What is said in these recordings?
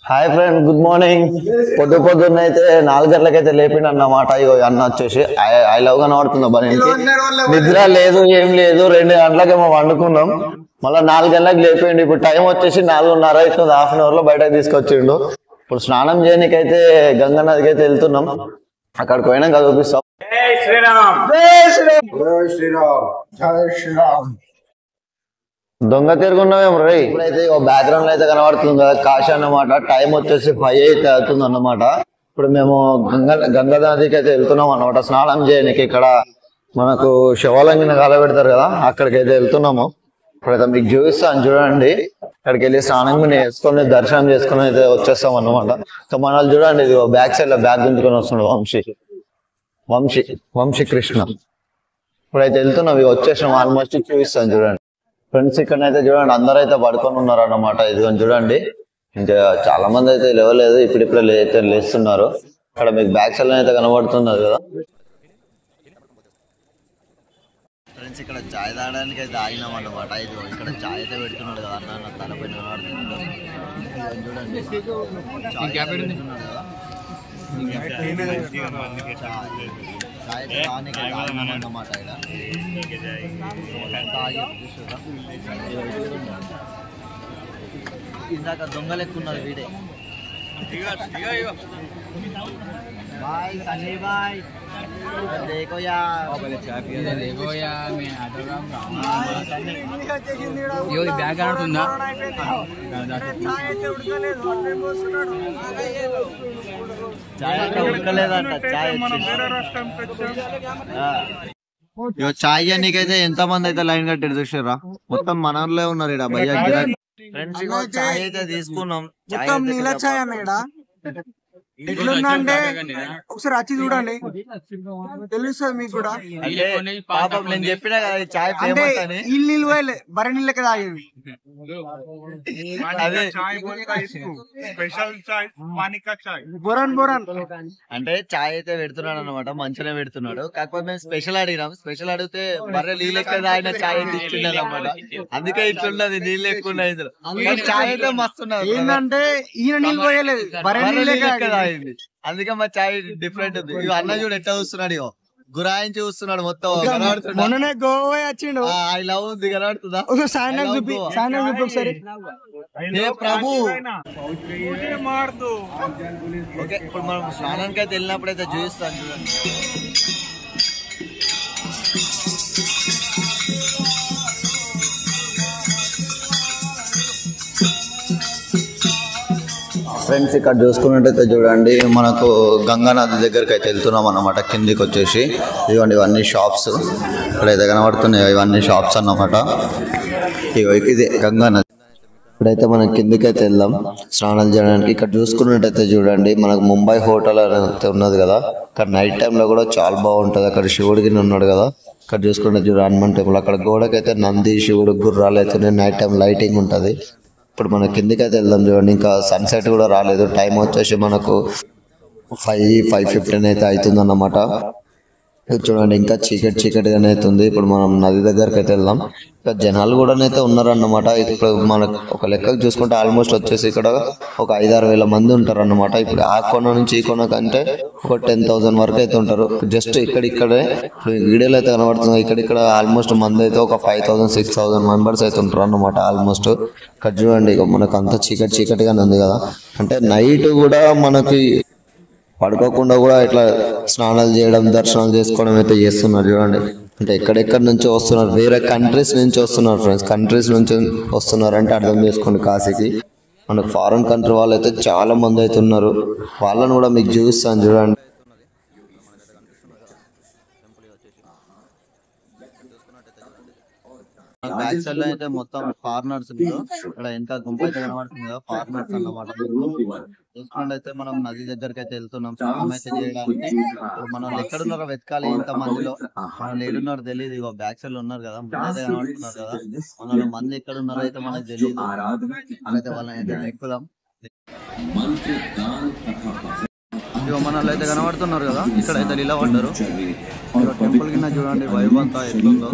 Hi friend, good morning. పొద్దున్న అయితే 4 గంటలకైతే లేపిండి అన్నమాట. ఇగో అన్న వచ్చేసి ఐ లవ్ గా నడుతుందా బనీకి. నిద్ర లేదు, ఏం లేదు. 2 గంటలకేమో వండుకున్నాం, మళ్ళీ 4 గంటలకు లేపిండి. ఇప్పుడు టైం వచ్చేసి 4:30 అవుతుంది. హాఫ్ అన్ అవర్ లో బయటకు తీసుకొచ్చిండు. ఇప్పుడు స్నానం చేయడానికి అయితే గంగా నదికి అయితే వెళ్తున్నాం. అక్కడికి పోయినాక చూపిస్తాం. దొంగ తిరుగున్నామేమో రై. ఇప్పుడైతే బ్యాక్గ్రౌండ్ లో అయితే కనబడుతుంది కదా కాశీ అన్నమాట. టైం వచ్చేసి 5 అయితే అవుతుంది అన్నమాట. ఇప్పుడు మేము గంగా నదికి అయితే వెళ్తున్నాం అన్నమాట స్నానం చేయడానికి. ఇక్కడ మనకు శివలింగం కలబెడతారు కదా, అక్కడికి అయితే వెళ్తున్నాము. ఇప్పుడైతే మీకు చూపిస్తాను చూడండి. అక్కడికి వెళ్ళి స్నానం వేసుకొని దర్శనం చేసుకుని అయితే వచ్చేస్తాం అన్నమాట. సో మనల్ని చూడండి, ఇది బ్యాక్ సైడ్ లో బ్యాగ్ గుంజుకొని వస్తున్నాడు వంశీ కృష్ణ. ఇప్పుడైతే వెళ్తున్నాం, ఇక వచ్చేసాం ఆల్మోస్ట్. చూపిస్తాను చూడండి ఫ్రెండ్స్. ఇక్కడనైతే చూడండి అందరూ అయితే పడుకొని ఉన్నారు అన్నమాట. ఇదిగోని చూడండి, ఇంకా చాలా మంది అయితే లేవలేదు, ఇప్పుడిప్పుడే అయితే లేస్తున్నారు. ఇక్కడ మీకు బ్యాక్ సైడ్ అయితే కనబడుతున్నారు కదా ఫ్రెండ్స్. ఇక్కడ చాయ్ తాగడానికి అయితే ఆగినాం అన్నమాట. ఇది ఇక్కడ చాయ్ అయితే పెడుతున్నాడు కదా అన్న, తలపై కనబడుతున్నాడు చూడండి. చాయ్ పెడుతున్నాడు కదా, అన్నమాట. ఇందాక దొంగలు ఎక్కున్నారు వీడే. भाई सनी भाई देखो यार బ్యాగ్ ఆడుతుందా ఉడకలేదంట చాయ్ నీకైతే ఎంత మంది అయితే లైన్ కట్టారు చూసారా. మొత్తం మనలో ఉన్నారు ఇక్కడ భయ్యా. ఫ్రెండ్స్ చాయ్ అయితే తీసుకున్నాం. నీళ్ళ చాయ్ అన్న ఇక్కడ ఎట్లుందా అంటే ఒకసారి వచ్చి చూడండి, తెలుస్తుంది మీకు కూడా. పాపం నేను చెప్పినా కదా చాయ్ ఫేమస్ అని. ఇల్లు నిల్వలే బర నీళ్ళకి తాగేది. బొరన్ అంటే చాయ్ అయితే పెడుతున్నాడు అనమాట, మంచిగా పెడుతున్నాడు. కాకపోతే మేము స్పెషల్ అడిగినాం. స్పెషల్ అడిగితే బర్రె నీళ్ళు ఎక్కువ తాగిన చాయ్ తీసుకున్నాడు అనమాట. అందుకే ఇట్లున్నది, నీళ్ళు ఎక్కువ ఉన్నాయి. చాయ్ అయితే మస్తున్నది. ఏంటంటే ఈయన నీళ్ళు పోయలేదు, బర్రె నీళ్ళే తాగింది. అందుకే మా చాయ్ డిఫరెంట్ ఉంది. ఇక అన్న చూడు ఎట్లా చూస్తున్నాడు, ఇగో గురాయించి చూస్తున్నాడు మొత్తం. మొన్ననే గోవా వచ్చిండు. ఐ లవ్ ఉంది కనబడుతుందా? సాయంత్రం చూపి ఒకసారి. ప్రభు ఓకే, ఇప్పుడు మనం స్నానానికి అయితే వెళ్ళినప్పుడు అయితే చూపిస్తాను చూడండి. ఫ్రెండ్స్ ఇక్కడ చూసుకున్నట్టయితే చూడండి, మనకు గంగా నది దగ్గరికి అయితే వెళ్తున్నాం అన్నమాట. కిందికి వచ్చేసి ఇవ్వండి, ఇవన్నీ షాప్స్ ఇక్కడైతే కనబడుతున్నాయి. ఇవన్నీ షాప్స్ అన్నమాట. ఇది గంగా నది. ఇప్పుడైతే మనం కిందికి అయితే వెళ్దాం స్నానాలు చేయడానికి. ఇక్కడ చూసుకున్నట్టయితే చూడండి, మనకు ముంబై హోటల్ అయితే ఉన్నది కదా, ఇక్కడ నైట్ టైంలో కూడా చాలా బాగుంటుంది. అక్కడ శివుడికి ఉన్నాడు కదా, ఇక్కడ చూసుకుంటే చూడండి హనుమాన్ టెంపుల్. అక్కడ గోడకైతే నంది, శివుడు, గుర్రాలు అయితే నైట్ టైం లైటింగ్ ఉంటుంది. ఇప్పుడు మనం కిందికి అయితే వెళ్దాం చూడండి. ఇంకా సన్సెట్ కూడా రాలేదు. టైం వచ్చేసి మనకు 5:15 అయితే అవుతుంది అన్నమాట. చూడండి ఇంకా చీకటిగానే అవుతుంది. ఇప్పుడు మనం నది దగ్గరికి అయితే వెళ్దాం. ఇంకా జనాలు కూడా అయితే ఉన్నారన్నమాట. ఇప్పుడు మనకు ఒక లెక్కకు చూసుకుంటే ఆల్మోస్ట్ వచ్చేసి ఇక్కడ ఒక 5-6 వేల మంది ఉంటారు అన్నమాట. ఇప్పుడు ఆ కొన నుంచి ఈ కొన కంటే ఒక 10,000 వరకు అయితే ఉంటారు. జస్ట్ ఇక్కడే వీడియోలో అయితే కనబడుతుంది. ఇక్కడ ఆల్మోస్ట్ మంది అయితే ఒక 5,000-6,000 మెంబర్స్ అయితే ఉంటారు అన్నమాట ఆల్మోస్ట్. ఇక్కడ చూడండి ఇక మనకు అంతా చీకటిగానే ఉంది కదా. అంటే నైట్ కూడా మనకి పడుకోకుండా కూడా ఇట్లా స్నానాలు చేయడం, దర్శనాలు చేసుకోవడం అయితే చేస్తున్నారు చూడండి. అంటే ఎక్కడెక్కడి నుంచి వస్తున్నారు, వేరే కంట్రీస్ నుంచి వస్తున్నారు ఫ్రెండ్స్. కంట్రీస్ నుంచి వస్తున్నారు అంటే అర్థం చేసుకోండి. కాశీకి మనకు ఫారెన్ కంట్రీ వాళ్ళు అయితే చాలా మంది అయితే ఉన్నారు. వాళ్ళని కూడా మీకు చూపిస్తాను చూడండి. బ్యాక్ సైడ్ లో అయితే మొత్తం ఫారినర్స్ ఇక్కడ ఎంత గుంపు అయితే కనబడుతుంది కదా, ఫారినర్స్ అన్నమాట. చూసుకుంటే అయితే మనం నది దగ్గరికి అయితే వెళ్తున్నాం స్నానం అయితే చేయడానికి. మనం ఎక్కడున్నారో వెతకాలి, ఇంత మందిలో మనం ఏడున్నారో తెలియదు. ఇగో బ్యాక్ సైడ్ లో ఉన్నారు కదా, ముందే కనబడుతున్నారు కదా. మన మంది ఎక్కడ ఉన్నారో అయితే మనకు తెలియదు. అయితే వాళ్ళని అయితే ఎక్కుదాం. ఇక మనల్ని అయితే కనబడుతున్నారు కదా, ఇక్కడైతే నిలబడ్డారు. టెంపుల్ కింద చూడండి వైబ్ అంతా ఎట్లుందో,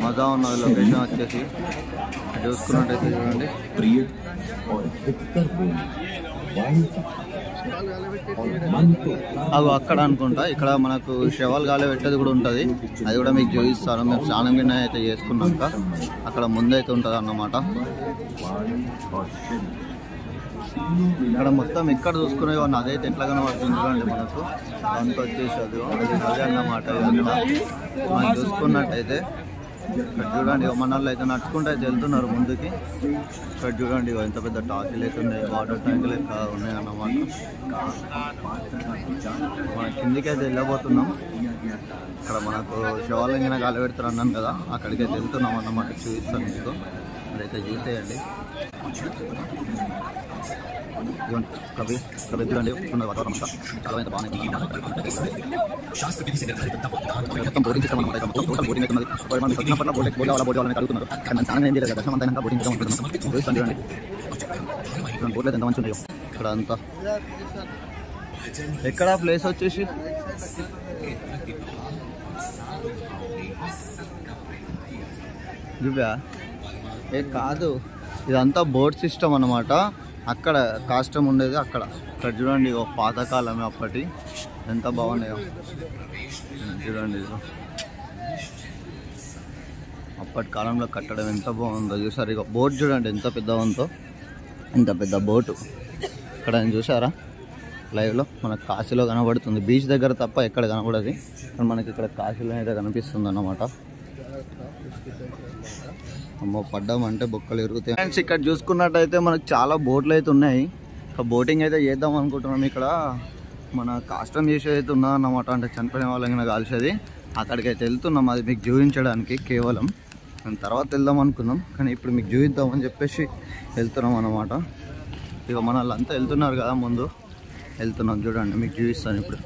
మజా ఉన్నది. లొకేషన్ వచ్చేసి చూసుకున్నట్టయితే చూడండి అవి అక్కడ అనుకుంటా. ఇక్కడ మనకు శవాలు గాలి పెట్టేది కూడా ఉంటుంది, అది కూడా మీకు చూపిస్తాను. మేము స్నానం గిన్నె అయితే చేసుకున్నాక అక్కడ ముందైతే ఉంటుంది అన్నమాట. ఇక్కడ మొత్తం ఎక్కడ చూసుకునే అదైతే ఎట్లా కనబడుతుంది చూడండి మనకు. అంత వచ్చేసి అది అన్నమాట. మనం చూసుకున్నట్టయితే ఇక్కడ చూడండి మన వాళ్ళు అయితే నడుచుకుంటూ అయితే వెళ్తున్నారు ముందుకి. ఇక్కడ చూడండి ఎంత పెద్ద టాకీలు అయితే ఉన్నాయి, వాటర్ ట్యాంకులు అయితే ఉన్నాయి అన్నమాట. మన కిందికి అయితే వెళ్ళబోతున్నాం. ఇక్కడ మనకు శివాలయంగా గాలి పెడతారు అన్నాను కదా, అక్కడికి అయితే వెళ్తున్నాం అన్నమాట. చూపిస్తాను మీకు, అదైతే చూసేయండి. కవి చూడండి ఉన్న వాతావరణం చాలా అయితే బాగానే ఉంది. మొత్తం బోటింగ్ సిస్టమ్ అనమాట. టోటల్ బోటింగ్ అయితే ఉన్నది. వచ్చినప్పట్లో బోట్ వాళ్ళని అడుగుతున్నారు, కానీ చాలా ఏం తెలియదు. దర్శనం అంతా బోటింగ్ ఉంటుంది. చూస్తాను చూడండి బోట్లు అయితే ఎంత మంచి ఉన్నాయో ఇక్కడ అంతా. ఎక్కడ ప్లేస్ వచ్చేసి దివ్యా కాదు, ఇదంతా బోట్ సిస్టమ్ అన్నమాట. అక్కడ కాష్టం ఉండేది అక్కడ. ఇక్కడ చూడండి పాతకాలమే అప్పటి, ఎంత బాగున్నాయో చూడండి. అప్పటి కాలంలో కట్టడం ఎంత బాగుందో చూసారు. ఇక బోట్ చూడండి ఎంత పెద్ద ఉందో, ఎంత పెద్ద బోటు. ఇక్కడ చూసారా లైవ్లో మనకు కాశీలో కనబడుతుంది. బీచ్ దగ్గర తప్ప ఎక్కడ కనబడదు, కానీ మనకి ఇక్కడ కాశీలో అయితే కనిపిస్తుంది అన్నమాట. అమ్మో పడ్డామంటే బొక్కలు ఎరుగుతాయి. ఫ్రెండ్స్ ఇక్కడ చూసుకున్నట్టయితే మనకు చాలా బోట్లు అయితే ఉన్నాయి. ఇక బోటింగ్ అయితే చేద్దాం అనుకుంటున్నాం. ఇక్కడ మన కాష్టం చేసేది అయితే ఉన్నా అన్నమాట, అంటే చనిపోయిన వాళ్ళకి కాల్చేది. అక్కడికి అయితే వెళ్తున్నాం, అది మీకు చూపించడానికి కేవలం. మేము తర్వాత వెళ్దాం అనుకున్నాం, కానీ ఇప్పుడు మీకు చూపిద్దామని చెప్పేసి వెళ్తున్నాం అన్నమాట. ఇక మన వాళ్ళంతా వెళ్తున్నారు కదా, ముందు వెళ్తున్నాం చూడండి, మీకు చూపిస్తాను ఇప్పుడు.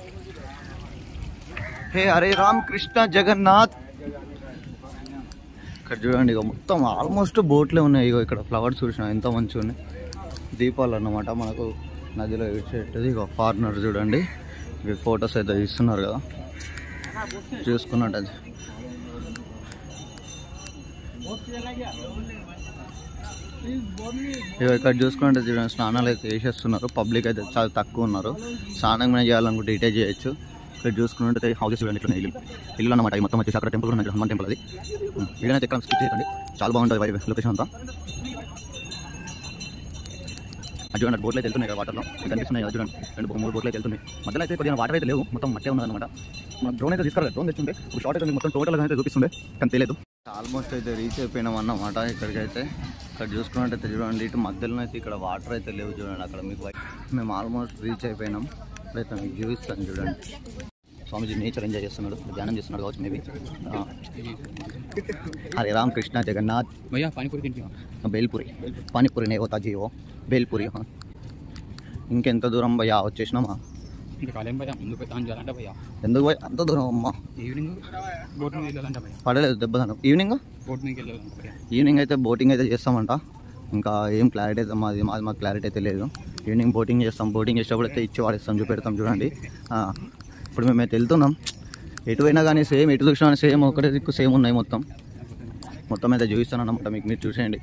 హే హరే రామ్ కృష్ణ జగన్నాథ్. ఇక్కడ చూడండి ఇక మొత్తం ఆల్మోస్ట్ బోట్లే ఉన్నాయి. ఇక ఇక్కడ ఫ్లవర్స్ చూసిన ఎంత మంచిగా ఉన్నాయి, దీపాలు అన్నమాట మనకు నదిలో ఇచ్చేటది. ఇక ఫారినర్ చూడండి, ఇవి ఫొటోస్ అయితే ఇస్తున్నారు కదా, చూసుకున్నట్టు. ఇక ఇక్కడ చూసుకున్నట్టు చూడండి, స్నానాలు అయితే వేసేస్తున్నారు. పబ్లిక్ అయితే చాలా తక్కువ ఉన్నారు. స్నానం మీద చేయాలనుకుంటే ఇటే చేయొచ్చు. ఇక్కడ చూసుకున్నట్టు హౌసెస్ చూడండి, ఇట్లా ఇల్లు అన్నమాట. మొత్తం వచ్చేసి అక్కడ టెంపుల్ కూడా హనుమాన్ టెంపుల్. అది ఇళ్ళనైతే ఎక్కడ స్కిప్ చేయకండి, చాలా బాగుంటుంది లొకేషన్ అంతా. అది చూడండి బోట్లు అయితే వెళ్తున్నాయి కదా వాటర్లో, కనిపిస్తున్నాయి కదా చూడండి. 2-3 బోట్లు అయితే వెళ్తున్నాయి. మధ్యలో అయితే కొద్దిగా వాటర్ అయితే లేవు, మొత్తం మట్టే ఉన్నదన్నమాట. మన డ్రోన్ అయితే తీసుకురా, డ్రోన్ తెచ్చుంటే ఒక షార్ట్ అయితే మొత్తం టోటల్గా అయితే చూపిస్తుండే, కానీ తెలియదు. ఆల్మోస్ట్ అయితే రీచ్ అయిపోయినాం అన్నమాట ఇక్కడికైతే. ఇక్కడ చూసుకున్నట్టయితే చూడండి, ఇటు మధ్యలో అయితే ఇక్కడ వాటర్ అయితే లేవు చూడండి. అక్కడ మీకు మేము ఆల్మోస్ట్ రీచ్ అయిపోయినాం. ఇప్పుడైతే మీకు చూపిస్తాను చూడండి. స్వామీజీ నేచర్ ఎంజాయ్ చేస్తున్నాడు, ధ్యానం చేస్తున్నాడు కావచ్చు మేబీ. హరే రామ్ కృష్ణ జగన్నాథ్. బేల్పూరి పానీపూరి నే హోతా జీవో బేల్పూరి. ఇంకెంత దూరం భయ్యా వచ్చేసినామా? ఎందుకు పోయి అంత దూరం అమ్మా? పడలేదు దెబ్బతాను. ఈవినింగ్ అయితే బోటింగ్ అయితే చేస్తామంట. ఇంకా ఏం క్లారిటీ అయితే మాకు క్లారిటీ అయితే లేదు. ఈవినింగ్ బోటింగ్ చేస్తాం. బోటింగ్ చేసేటప్పుడు అయితే ఇచ్చి వాడిస్తాం, చూపెడతాం చూడండి. ఇప్పుడు మేమైతే వెళ్తున్నాం. ఎటు అయినా కానీ సేమ్, ఎటు చూసినా కానీ సేమ్, ఒకటే దిక్కు సేమ్ ఉన్నాయి. మొత్తం అయితే చూపిస్తాను అన్నమాట మీకు, మీరు చూసేయండి.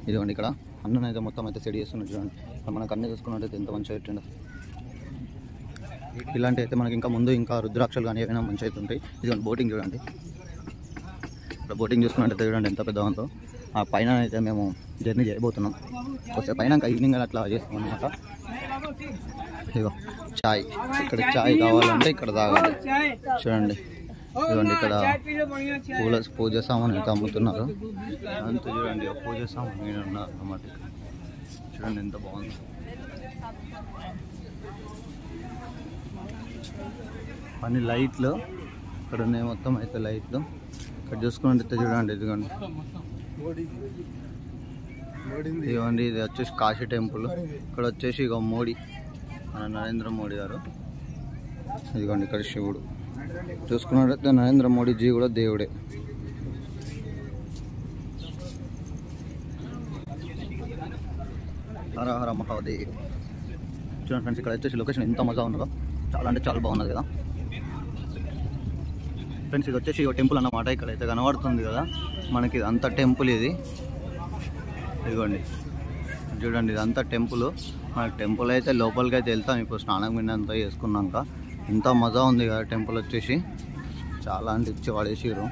ఇదిగోండి ఇక్కడ అన్నను అయితే మొత్తం అయితే సెట్ చేస్తున్నాడు చూడండి. మనకు అన్నీ చూసుకున్నట్టయితే ఎంత మంచిగా పెట్టండి. ఇలాంటి అయితే మనకి ఇంకా ముందు ఇంకా రుద్రాక్షలు కానీ ఏమైనా మంచిగా అయితే ఉంటాయి. ఇదిగోండి బోటింగ్ చూడండి. ఇక్కడ బోటింగ్ చూసుకున్నట్టయితే చూడండి ఎంత పెద్ద ఉందో. ఆ పైన అయితే మేము జర్నీ చేయబోతున్నాం. వస్తే పైన ఇంకా ఈవినింగ్ అట్లా చేస్తాం అన్నమాట. ఇదిగో చాయ్, ఇక్కడ చాయ్ కావాలంటే ఇక్కడ తాగాలి చూడండి. ఇదిగోండి ఇక్కడ పూజ సామాన్ అయితే అమ్ముతున్నారు. అంతా చూడండి పూజ సామాన్ ఉన్నారు అన్నమాట. చూడండి ఎంత బాగుంది. అన్ని లైట్లు ఇక్కడ ఉన్నాయి, మొత్తం అయితే లైట్లు. ఇక్కడ చూసుకున్నట్టయితే చూడండి, ఇదిగోండి ఇదిగోండి ఇది వచ్చేసి కాశీ టెంపుల్. ఇక్కడ వచ్చేసి ఇక మోడీ, మన నరేంద్ర మోడీ గారు. ఇదిగోండి ఇక్కడ శివుడు. చూసుకున్నట్టయితే నరేంద్ర మోడీజీ కూడా దేవుడే. హర హర మహాదేవ్. చూడండి ఫ్రెండ్స్, ఇక్కడ వచ్చేసి లొకేషన్ ఎంత మజా ఉన్నదో, చాలా అంటే చాలా బాగున్నది కదా ఫ్రెండ్స్. ఇది వచ్చేసి టెంపుల్ అన్నమాట. ఇక్కడైతే కనబడుతుంది కదా మనకి, అంత టెంపుల్ ఇది. ఇదిగోండి చూడండి ఇదంతా టెంపుల్. మనకి టెంపుల్ అయితే లోపలికి అయితే వెళ్తాం ఇప్పుడు స్నానం అంతా చేసుకున్నాక. ఇంత మజా ఉంది కదా టెంపుల్ వచ్చేసి, చాలా అంటే ఇచ్చి పడేసారు.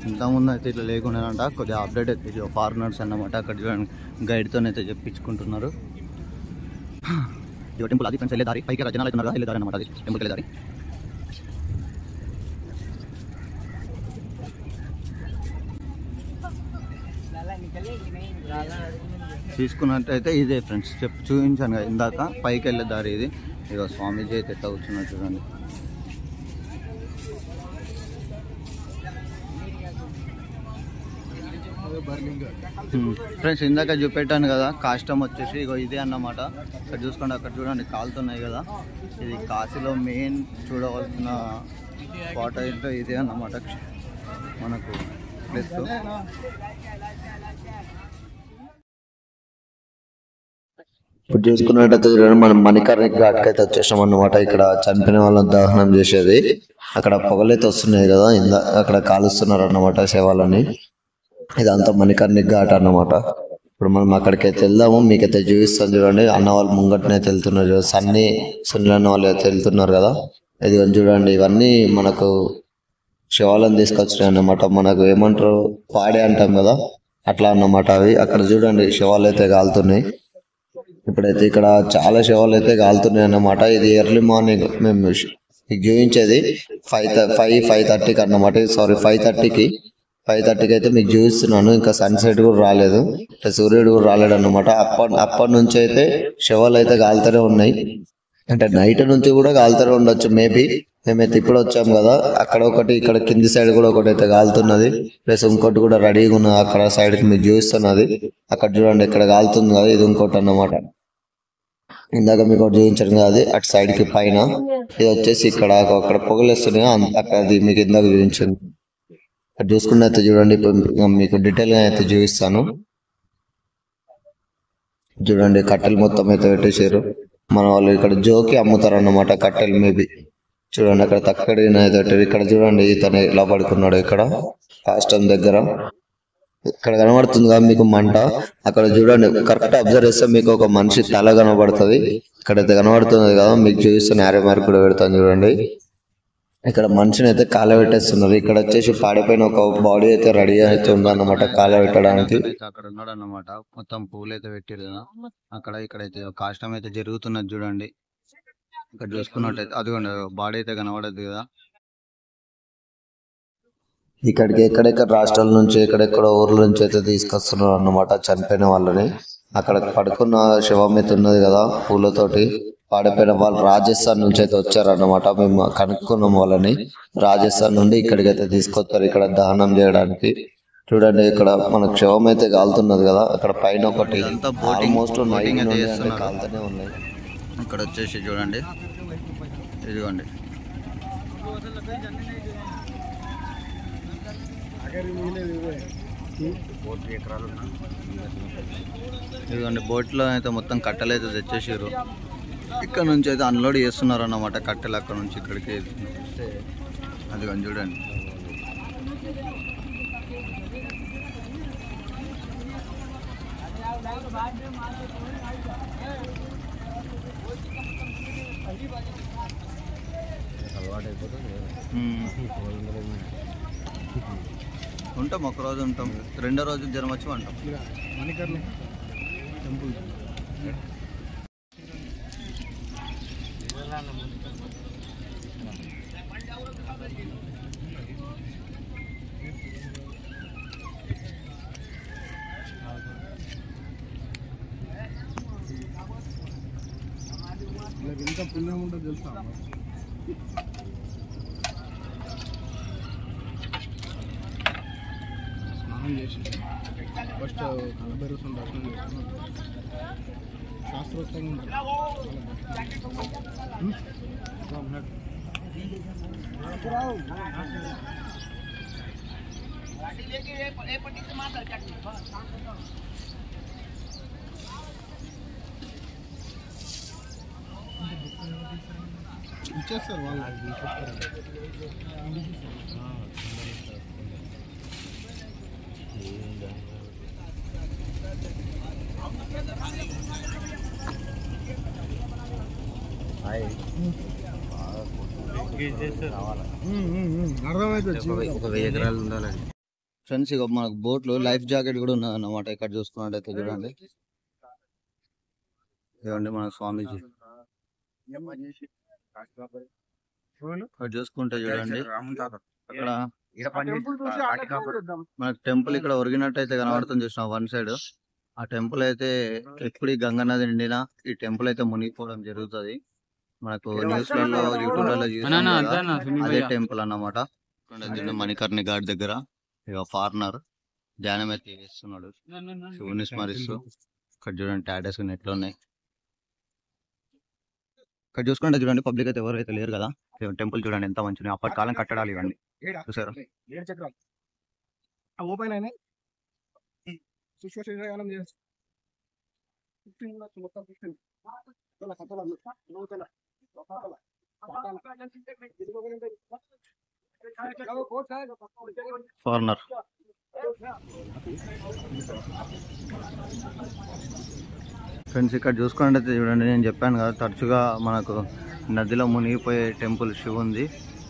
ఇంతకుముందు అయితే ఇట్లా లేకుండా కొద్దిగా అప్డేట్ అయితే ఫారినర్స్ అన్నమాట. అక్కడ చూడండి గైడ్తో అయితే చెప్పించుకుంటున్నారు. టెంపుల్ అది ఫ్రెండ్స్ వెళ్ళే దారి, పైకి జనాలు అవుతున్నారు కదా, వెళ్ళే దారి అనమాట. అది టెంపుల్కి వెళ్ళే దారి. తీసుకున్నట్టయితే ఇదే ఫ్రెండ్స్ చూపించాను కదా ఇందాక, పైకి వెళ్ళే దారి ఇది. ఇక స్వామీజీ అయితే ఎట్లా కూర్చున్నారు చూడండి. ఫ్రెండ్స్ ఇందాక చూపెట్టాను కదా కాష్టం వచ్చేసి ఇగో ఇదే అన్నమాట. ఇక్కడ చూసుకోండి, అక్కడ చూడండి కాలుతున్నాయి కదా. ఇది కాశీలో మెయిన్ చూడవలసిన స్పాట్ అయితే ఇదే అన్నమాట మనకు ప్లేస్. ఇప్పుడు చూసుకున్నట్టయితే చూడండి మనం మణికర్ణిక ఘాట్కి అయితే వచ్చేసాం అన్నమాట. ఇక్కడ చనిపోయిన వాళ్ళని దహనం చేసేది. అక్కడ పొగలైతే వస్తున్నాయి కదా, అక్కడ కాలుస్తున్నారు అన్నమాట శవాలని. ఇదంతా మణికర్ణిక ఘాట్ అన్నమాట. ఇప్పుడు మనం అక్కడికైతే వెళ్దాము, మీకైతే చూపిస్తాను చూడండి. అన్న వాళ్ళు ముంగట్నైతే వెళ్తున్నారు, సునీల్ అన్న వాళ్ళు అయితే వెళ్తున్నారు కదా. ఇది చూడండి, ఇవన్నీ మనకు శవాలను తీసుకొచ్చినాయి అన్నమాట. మనకు ఏమంటారు పాడే అంటాం కదా, అట్లా అన్నమాట అవి. అక్కడ చూడండి శవాలు అయితే కాలుతున్నాయి. ఇప్పుడైతే ఇక్కడ చాలా శవాలు అయితే కాలుతున్నాయి అన్నమాట. ఇది ఎర్లీ మార్నింగ్ మేము మీకు చూపించేది 5:30కి అన్నమాట. సారీ 5:30కి అయితే మీకు చూపిస్తున్నాను. ఇంకా సన్సెట్ కూడా రాలేదు, సూర్యుడు కూడా రాలేడు అన్నమాట. అప్పటి నుంచి అయితే శవాలు అయితే కాలుతూనే ఉన్నాయి. అంటే నైట్ నుంచి కూడా కాలుతూనే ఉండొచ్చు మేబీ. మేమైతే ఇప్పుడు వచ్చాం కదా, అక్కడ ఒకటి, ఇక్కడ కింది సైడ్ కూడా ఒకటి అయితే కాలుతున్నది. ప్లస్ ఇంకోటి కూడా రెడీగా ఉన్నది అక్కడ సైడ్కి మీకు చూపిస్తున్నది. అక్కడ చూడండి ఇక్కడ కాలుతుంది కదా, ఇది ఇంకోటి అన్నమాట. ఇందాక మీకు ఒకటి చూపించాను కదా, అది అటు సైడ్కి పైన. ఇది వచ్చేసి ఇక్కడ అక్కడ పొగలేస్తున్నాయి అక్కడ, అది మీకు ఇందాక చూపించాను. అక్కడ చూసుకున్న అయితే చూడండి, మీకు డీటెయిల్గా అయితే చూపిస్తాను చూడండి. కట్టెలు మొత్తం అయితే పెట్టేసారు మన వాళ్ళు. ఇక్కడ జోకి అమ్ముతారు అన్నమాట కట్టెలు మేబీ. చూడండి అక్కడ తక్కడిన అయితే ఇక్కడ చూడండి ఇతను ఇలా పడుకున్నాడు ఇక్కడ కాష్టం దగ్గర. ఇక్కడ కనబడుతుంది కదా మీకు మంట. అక్కడ చూడండి కరెక్ట్ అబ్జర్వ్ చేస్తే మీకు ఒక మనిషి తల కనబడుతుంది. ఇక్కడైతే కనబడుతుంది కదా, మీకు చూపిస్తున్న యారే మార్క్ కూడా పెడతాను చూడండి. ఇక్కడ మనిషిని అయితే కాల పెట్టేస్తున్నారు. ఇక్కడ వచ్చేసి పాడిపోయిన ఒక బాడీ అయితే రెడీ అయితే ఉందన్నమాట కాల పెట్టడానికి. అక్కడ ఉన్నాడు అన్నమాట. మొత్తం పూలు అయితే పెట్టారు కదా అక్కడ. ఇక్కడైతే కాష్టం అయితే జరుగుతున్నది చూడండి. ఇక్కడ చూసుకున్నట్టయితే అదిగోండి బాడీ అయితే కనబడదు కదా. ఇక్కడికి ఎక్కడెక్కడ రాష్ట్రాల నుంచి ఎక్కడెక్కడ ఊర్ల నుంచి అయితే తీసుకొస్తున్నారు అన్నమాట చనిపోయిన వాళ్ళని. అక్కడ పడుకున్న శవం అయితే ఉన్నది కదా పూలతోటి పాడిపోయిన వాళ్ళు రాజస్థాన్ నుంచి అయితే వచ్చారన్నమాట. మేము కనుక్కున్నాం వాళ్ళని. రాజస్థాన్ నుండి ఇక్కడికైతే తీసుకొచ్చారు ఇక్కడ దహనం చేయడానికి. చూడండి ఇక్కడ మనకు శవం అయితే కాలుతున్నది కదా, అక్కడ పైన ఒకటి ఆల్మోస్ట్ కాలుతూనే ఉన్నాయి. ఇక్కడ వచ్చేసి చూడండి ఇదిగోండి ఇదిగోండి బోట్లో అయితే మొత్తం కట్టెలు అయితే తెచ్చేసారు. ఇక్కడ నుంచి అయితే అన్లోడ్ చేస్తున్నారు అన్నమాట కట్టెలు. అక్కడ నుంచి ఇక్కడికి అది కానీ చూడండి. ఉంటాం, ఒకరోజు ఉంటాం, రెండో రోజు జ్వరం వచ్చి ఉంటాం. ఎంత పుణ్యం ఉంటుందో తెలుసా? స్నానం చేసి ఫస్ట్ కనబెరుసం దర్శనం చేసుకున్నాం. శాస్త్రోక్తంగా ఉంటుంది. ఇచ్చేస్తారు వాళ్ళు. అర్థమైతే ఒక 1000 ఎకరాలు ఉండాలండి ఫ్రెండ్స్. ఇక మనకు బోట్లో లైఫ్ జాకెట్ కూడా ఉన్నది అన్నమాట. ఇక్కడ చూసుకున్నట్టయితే చూడండి, ఇవ్వండి మన స్వామీజీ. ఇక్కడ చూసుకుంటే చూడండి, అక్కడ మనకు టెంపుల్ ఇక్కడ ఒరిగినట్టయితే కనబడుతుంది చూసిన వన్ సైడ్. ఆ టెంపుల్ అయితే ఎప్పుడు ఈ గంగా నది నిండినా ఈ టెంపుల్ అయితే మునిగిపోవడం జరుగుతుంది. మనకు న్యూస్ లలో యూట్యూబ్లలో చూసాం అదే టెంపుల్ అన్నమాట. మణికర్ణి ఘాట్ దగ్గర ఇక ఫారినర్ ధ్యానం అయితే చేస్తున్నాడు, శివుని స్మరిస్తూ. ఇక్కడ చూడండి టాటూస్ ఎట్లా ఉన్నాయి. ఇక్కడ చూసుకుంటే చూడండి పబ్లిక్ అయితే ఎవరైతే లేరు కదా. టెంపుల్ చూడండి ఎంత మంచిగా, అప్పటి కాలం కట్టడాలు ఇవన్నీ చూసారా. ఫారినర్ ఫ్రెండ్స్ ఇక్కడ చూసుకున్నట్టయితే చూడండి, నేను చెప్పాను కదా తరచుగా మనకు నదిలో మునిగిపోయే టెంపుల్ శివుంది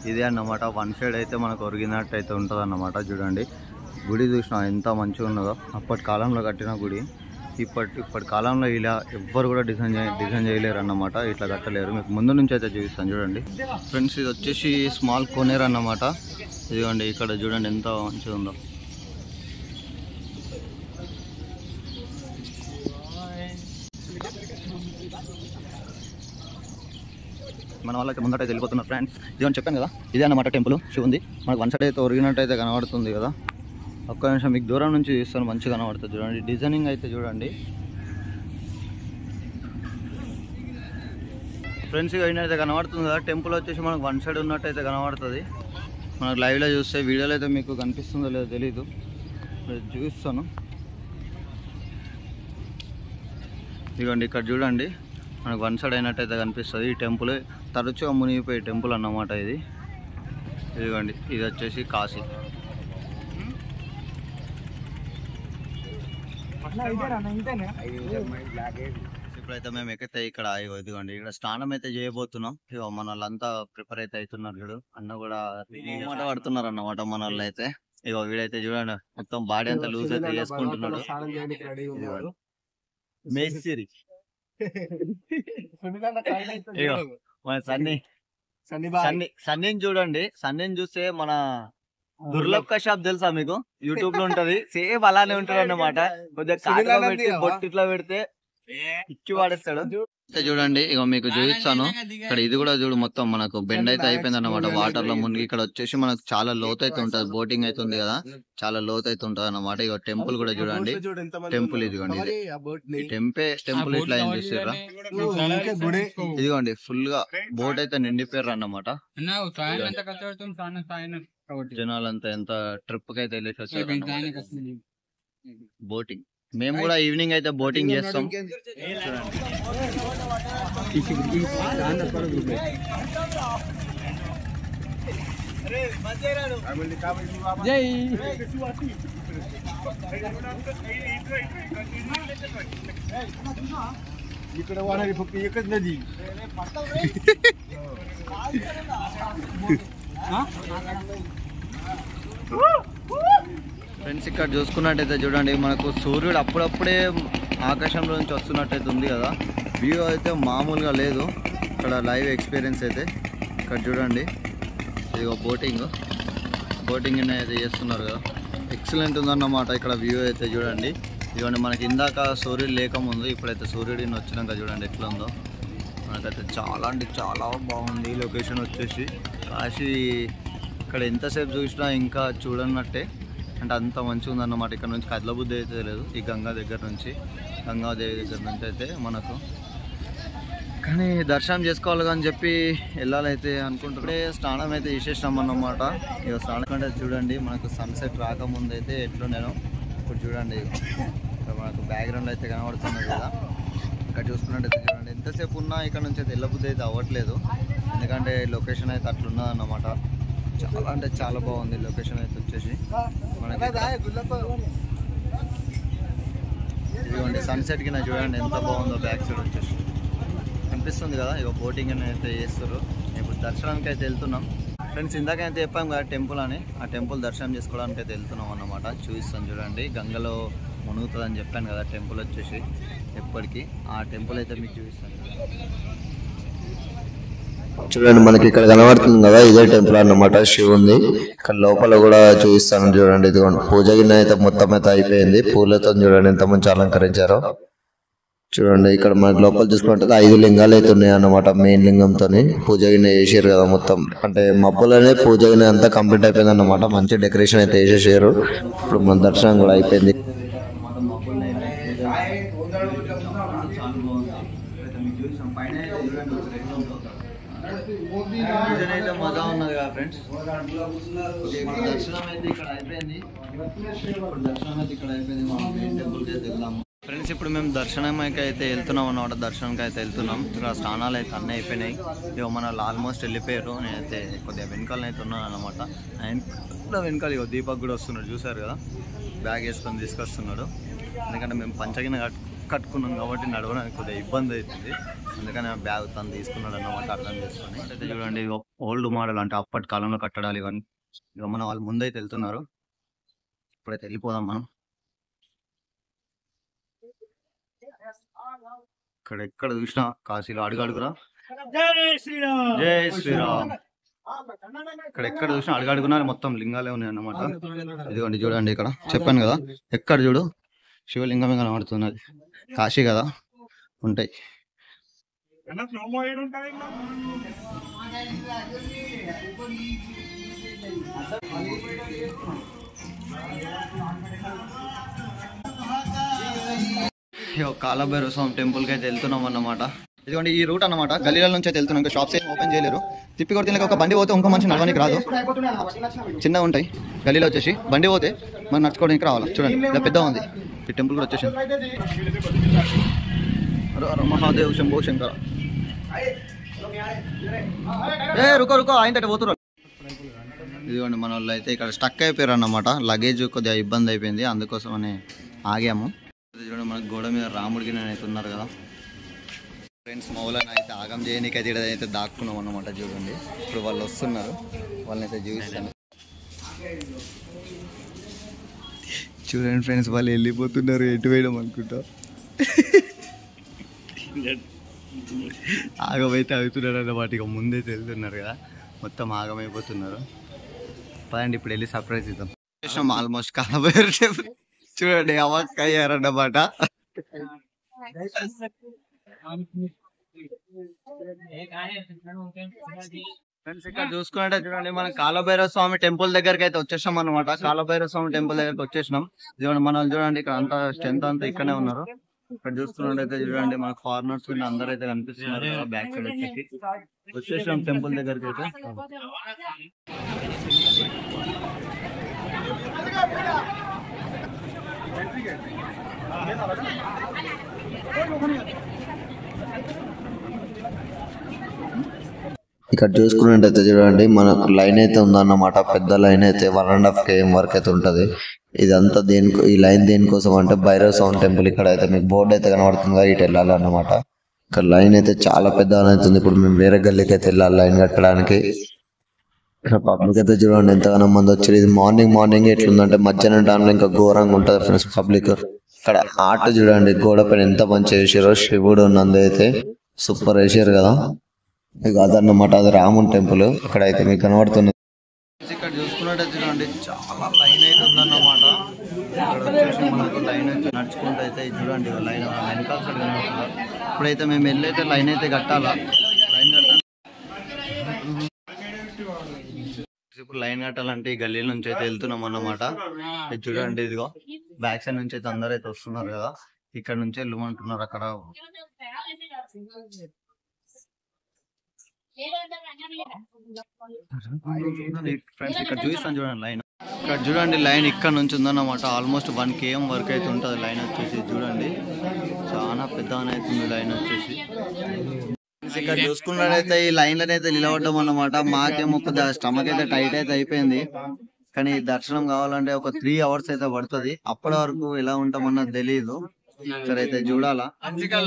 ఇదే అన్నమాట. వన్ సైడ్ అయితే మనకు ఒరిగినట్టు అయితే ఉంటుంది అన్నమాట. చూడండి గుడి చూసినా ఎంత మంచిగా ఉన్నదో. అప్పటి కాలంలో కట్టిన గుడి. ఇప్పటి కాలంలో ఇలా ఎవ్వరు కూడా డిజైన్ చేయలేరు అన్నమాట. ఇట్లా కట్టలేరు. మీకు ముందు నుంచి అయితే చూపిస్తాను చూడండి ఫ్రెండ్స్. ఇది వచ్చేసి స్మాల్ కోనేరు అన్నమాట. ఇదిగోండి ఇక్కడ చూడండి ఎంత మంచిగా ఉందో. మన వాళ్ళకి ముందట వెళ్ళిపోతున్నారు ఫ్రెండ్స్. ఇదని చెప్పాను కదా, ఇదే అన్నమాట టెంపుల్ శివుంది. మనకు వన్ సైడ్ అయితే ఒరిగినట్టు అయితే కనబడుతుంది కదా. ఒక్క నిమిషం మీకు దూరం నుంచి చూస్తాను, మంచిగా కనబడుతుంది చూడండి. డిజైనింగ్ అయితే చూడండి ఫ్రెండ్స్. ఇక అయితే కనబడుతుంది కదా టెంపుల్ వచ్చేసి మనకు వన్ సైడ్ ఉన్నట్టు అయితే కనబడుతుంది. మనకు లైవ్లో చూస్తే, వీడియోలో అయితే మీకు కనిపిస్తుందో లేదో తెలీదు, చూపిస్తాను. ఇదిగోండి ఇక్కడ చూడండి మనకు వన్ సైడ్ అయినట్టయితే కనిపిస్తుంది. ఈ టెంపుల్ తరచుగా మునిగిపోయే టెంపుల్ అన్నమాట ఇది. ఇదిగోండి ఇది వచ్చేసి కాశీ. ఇప్పుడైతే మేము ఎక్కైతే ఇక్కడ ఇదిగోండి ఇక్కడ స్నానం అయితే చేయబోతున్నాం. ఇక మన వాళ్ళంతా ప్రిపేర్ అయితే అవుతున్నారు చూడు. అన్న కూడా మాట పడుతున్నారు అన్నమాట మన వాళ్ళు అయితే. ఇక వీడైతే చూడండి మొత్తం బాడీ అంతా లూజ్ అయితే చేసుకుంటున్నాడు. మేస్త్రి మన సన్నీని చూడండి. సన్నీని చూస్తే మన దుర్లభ్ కశ్యప్ తెలుసా మీకు? యూట్యూబ్ లో ఉంటది, సేమ్ అలానే ఉంటాడు అన్నమాట. కొద్దిగా బొట్టు ఇట్లా పెడితే ఇచ్చి వాడేస్తాడు. చూడండి ఇక మీకు చూపిస్తాను. ఇక్కడ ఇది కూడా చూడు మొత్తం మనకు బెండ్ అయితే అయిపోయింది అన్నమాట వాటర్ లో మునిగి. ఇక్కడ వచ్చేసి మనకు చాలా లోతు అయితే ఉంటది. బోటింగ్ అయితే ఉంది కదా, చాలా లోతు అయితే ఉంటది అన్నమాట. ఇక టెంపుల్ కూడా చూడండి, టెంపుల్ ఇదిగోండి. టెంపుల్ ఇట్లా ఏం చూసారా, ఇదిగోండి ఫుల్ గా బోట్ అయితే నిండిపోయారు అన్నమాట. జనాలంతా ఎంత ట్రిప్ కి అయితే వెళ్ళేసి వచ్చారు బోటింగ్. మేము కూడా ఈవినింగ్ అయితే బోటింగ్ చేస్తాం. ఇక్కడ వాడని एकच नदी ఫ్రెండ్స్ ఇక్కడ చూసుకున్నట్టయితే చూడండి మనకు సూర్యుడు అప్పుడప్పుడే ఆకాశంలో నుంచి వస్తున్నట్టయితే ఉంది కదా. వ్యూ అయితే మామూలుగా లేదు. ఇక్కడ లైవ్ ఎక్స్పీరియన్స్ అయితే ఇక్కడ చూడండి. ఇదిగో బోటింగ్ అయితే చేస్తున్నారు కదా, ఎక్సలెంట్ ఉందన్నమాట. ఇక్కడ వ్యూ అయితే చూడండి. ఇదిగోండి మనకి ఇందాక సూర్యుడు లేకముందు, ఇప్పుడైతే సూర్యుడిని వచ్చినాక చూడండి ఎట్లా ఉందో. మనకైతే చాలా అంటే చాలా బాగుంది లొకేషన్ వచ్చేసి. కాశీ ఇక్కడ ఎంతసేపు చూసినా ఇంకా చూడనట్టే, అంటే అంత మంచిగా ఉందన్నమాట. ఇక్కడ నుంచి కదలబుద్ధి అయితే లేదు. ఈ గంగాదేవి దగ్గర నుంచి అయితే మనకు, కానీ దర్శనం చేసుకోవాలి అని చెప్పి వెళ్ళాలైతే అనుకుంటుంటే స్నానం అయితే చేసేసినాం అన్నమాట. ఇక స్నానం కంటే చూడండి మనకు సన్సెట్ రాకముందు అయితే ఎట్లు నేను ఇప్పుడు చూడండి ఇక్కడ మనకు బ్యాక్గ్రౌండ్ అయితే కనబడుతున్నది కదా. ఇక్కడ చూసుకున్నట్టయితే చూడండి ఎంతసేపు ఉన్నా ఇక్కడ నుంచి అయితే వెళ్ళబుద్ధి అయితే అవ్వట్లేదు, ఎందుకంటే లొకేషన్ అయితే అట్లున్నది అన్నమాట. చాలా అంటే చాలా బాగుంది లొకేషన్ అయితే వచ్చేసి మనకి. ఇదిగోండి సన్సెట్ కింద చూడండి ఎంత బాగుందో బ్యాక్ సైడ్ వచ్చేసి. కనిపిస్తుంది కదా, ఇక బోటింగ్ అయితే చేస్తారు. ఇప్పుడు దర్శనానికి అయితే వెళ్తున్నాం ఫ్రెండ్స్. ఇందాకైతే చెప్పాం కదా టెంపుల్ అని, ఆ టెంపుల్ దర్శనం చేసుకోవడానికి అయితే వెళ్తున్నాం అన్నమాట. చూపిస్తాను చూడండి, గంగలో మునుగుతుందని చెప్పాను కదా టెంపుల్ వచ్చేసి ఎప్పటికీ. ఆ టెంపుల్ అయితే మీకు చూపిస్తాను చూడండి. మనకి ఇక్కడ కనబడుతుంది కదా, ఇదే టెంపుల్ అన్నమాట, శివుంది. ఇక్కడ లోపల కూడా చూపిస్తాను చూడండి. ఇదిగోండి పూజ గిన్నె అయితే మొత్తం అయితే అయిపోయింది. పూలతో చూడండి ఎంత మంచి అలంకరించారో. చూడండి ఇక్కడ మనకి లోపల చూసుకుంటే 5 లింగాలు అయితే ఉన్నాయి అన్నమాట. మెయిన్ లింగంతో పూజ గిన్నె చేసారు కదా మొత్తం, అంటే మబ్బులనే పూజ గిన్నె అంతా కంప్లీట్ అయిపోయింది అన్నమాట. మంచి డెకరేషన్ అయితే వేసేసారు. ఇప్పుడు మన దర్శనం కూడా అయిపోయింది. అయితే మజా ఉన్నది కదా ఫ్రెండ్స్. దర్శనం అయితే ఇక్కడ అయిపోయింది. దర్శనం అయితే ఇక్కడ అయిపోయింది. మనం మెయిన్ టెంపుల్కి అయితే వెళ్దాము ఫ్రెండ్స్. ఇప్పుడు మేము దర్శనంకి అయితే వెళ్తున్నాం అన్నమాట. దర్శనంకి అయితే వెళ్తున్నాం. ఇక్కడ స్నానాలు అయితే అన్నీ అయిపోయినాయి. ఇక మన ఆల్మోస్ట్ వెళ్ళిపోయారు. నేనైతే కొద్దిగా వెనకాల అయితే ఉన్నాను అనమాట. వెనకాల ఇక దీపక్ కూడా వస్తున్నాడు, చూసారు కదా, బ్యాగ్ వేసుకొని తీసుకొస్తున్నాడు. ఎందుకంటే మేము పంచగిన కట్టుకున్నాం కాబట్టి నడవడానికి కొద్దిగా ఇబ్బంది అవుతుంది. అందుకని బ్యాగ్ తను తీసుకున్నాడు అన్నమాట, అర్థం చేసుకొని. అయితే చూడండి ఓల్డ్ మోడల్, అంటే అప్పటి కాలంలో కట్టడాలు ఇవన్నీ. ఇక మన వాళ్ళు ముందైతే వెళ్తున్నారు. ఇప్పుడైతే వెళ్ళిపోదాం మనం. ఇక్కడ ఎక్కడ చూసినా కాశీలో అడుగడుగురా జై శ్రీరామ్. ఇక్కడ ఎక్కడ చూసినా అడుగడుగునా మొత్తం లింగాలే ఉన్నాయి అన్నమాట. ఇదిగోండి చూడండి, ఇక్కడ చెప్పాను కదా, ఎక్కడ చూడు శివలింగమే కనబడుతున్నది. కాశీ కదా, ఉంటాయి. కాలభైరవ స్వామి టెంపుల్కి అయితే వెళ్తున్నాం అన్నమాట. ఇదిగోండి ఈ రూట్ అన్నమాట. గల్లీల నుంచి అయితే వెళ్తున్నాం. ఇంకా షాప్స్ ఏం ఓపెన్ చేయలేరు. తిప్పి కొడితే ఒక బండి పోతే ఇంకో మనిషి నడవడానికి రాదు. చిన్నగా ఉంటాయి గల్లీలో. వచ్చేసి బండి పోతే మనం నడుచుకోవడానికి రావాలి. చూడండి ఇలా పెద్ద ఉంది ఈ టెంపుల్ కూడా వచ్చేసి. మహాదేవ్ శంభో శంకర. రుకో రుకో ఆయన పోతున్నారు. ఇదిగోండి మన వాళ్ళు అయితే ఇక్కడ స్టక్ అయిపోయారు అన్నమాట. లగేజ్ కొద్దిగా ఇబ్బంది అయిపోయింది, అందుకోసం అని ఆగాము. చూడండి మనకు గోడ మీద రాముడికి అయితే ఉన్నారు కదా ఫ్రెండ్స్. మౌలను అయితే ఆగం చేయడానికి అయితే ఇక్కడ అయితే దాక్కున్నాం అన్నమాట. చూడండి ఇప్పుడు వాళ్ళు వస్తున్నారు, వాళ్ళని అయితే చూపిస్తాను. చూడండి ఫ్రెండ్స్, వాళ్ళు వెళ్ళిపోతున్నారు. ఎటు వేయడం అనుకుంటా. ఆగమైతే అవుతున్నారు అన్నమాట. ఇక ముందైతే వెళ్తున్నారు కదా, మొత్తం ఆగమైపోతున్నారు. పదండి ఇప్పుడు వెళ్ళి సర్ప్రైజ్ ఇద్దాం. ఆల్మోస్ట్ కాలబైరవ టెంపుల్ చూడండి అవక్ అయ్యారన్నమాట. ఫ్రెండ్స్ ఇక్కడ చూసుకున్నట్టే చూడండి మనం కాలభైరవ స్వామి టెంపుల్ దగ్గరికి అయితే వచ్చేసాం అనమాట. కాలభైరవ స్వామి టెంపుల్ దగ్గరికి వచ్చేసినాం. చూడండి మనం చూడండి ఇక్కడ అంతా స్ట్రెంత్ అంతా ఇక్కడనే ఉన్నారు. ఇక్కడ చూసుకున్నట్టయితే చూడండి మన ఫారినర్స్ అందరూ అయితే కనిపిస్తున్నారు బ్యాక్ సైడ్ వచ్చేసి. వచ్చేసాం టెంపుల్ దగ్గరికి అయితే. ఇక్కడ చూసుకున్నట్టయితే చూడండి మనకు లైన్ అయితే ఉందన్నమాట. పెద్ద లైన్ అయితే 1.5 km వరకు అయితే ఉంటది. ఇదంతా దేనికి, ఈ లైన్ దేనికోసం అంటే భైరవ స్వామి టెంపుల్. ఇక్కడ అయితే మీకు బోర్డు అయితే కనబడుతుంది కదా, ఇటు వెళ్ళాలన్నమాట. ఇక్కడ లైన్ అయితే చాలా పెద్దగా అవుతుంది. ఇప్పుడు మేము వేరే గల్లీకి అయితే వెళ్ళాలి లైన్ కట్టడానికి. ఇక్కడ పబ్లిక్ అయితే చూడండి ఎంతగానో మంది వచ్చారు. ఇది మార్నింగ్ ఎట్లుందంటే మధ్యాహ్నం టైంలో ఇంకా ఘోరంగా ఉంటుంది ఫ్రెండ్స్ పబ్లిక్. ఇక్కడ ఆర్ట్ చూడండి గోడ పైన ఎంత మంచి వేసారో. శివుడు నంది అయితే సూపర్ వేసారు కదా. ఇక అదన్నమాట, అది రాముని టెంపుల్. ఇక్కడ అయితే మీకు కనబడుతుంది. ఇక్కడ చూసుకున్నట్టయితే చూడండి చాలా లైన్ అయితే ఉందన్నమాట. ఇక్కడ వచ్చేసి మనకు లైన్ వచ్చి నడుచుకుంటూ అయితే చూడండి లైన్ వెనకాల సైడ్ కనబడుతున్నారు. ఇప్పుడైతే మేము వెళ్ళైతే లైన్ అయితే కట్టాలా. లైన్ కట్టాలి, ఇప్పుడు లైన్ కట్టాలంటే ఈ గల్లీ నుంచి అయితే వెళ్తున్నాం అన్నమాట. ఇది చూడండి ఇదిగో బ్యాక్ సైడ్ నుంచి అయితే అందరూ అయితే వస్తున్నారు కదా. ఇక్కడ నుంచి వెళ్ళమంటున్నారు. అక్కడ ఫ్రెండ్స్ ఇక్కడ చూపిస్తాను చూడండి లైన్. ఇక్కడ చూడండి లైన్ ఇక్కడ నుంచి ఉందన్నమాట. ఆల్మోస్ట్ 1 km వరకు అయితే ఉంటుంది లైన్ వచ్చేసి. చూడండి చాలా పెద్దగానే అవుతుంది లైన్ వచ్చేసి. ఇక్కడ చూసుకున్నట్టయితే ఈ లైన్లను అయితే నిలబడ్డం అన్నమాట. మాకేమో స్టమక్ అయితే టైట్ అయితే అయిపోయింది. కానీ దర్శనం కావాలంటే ఒక 3 hours అయితే పడుతుంది. అప్పటి వరకు ఎలా ఉంటామన్నది తెలియదు. ఇక్కడైతే చూడాలా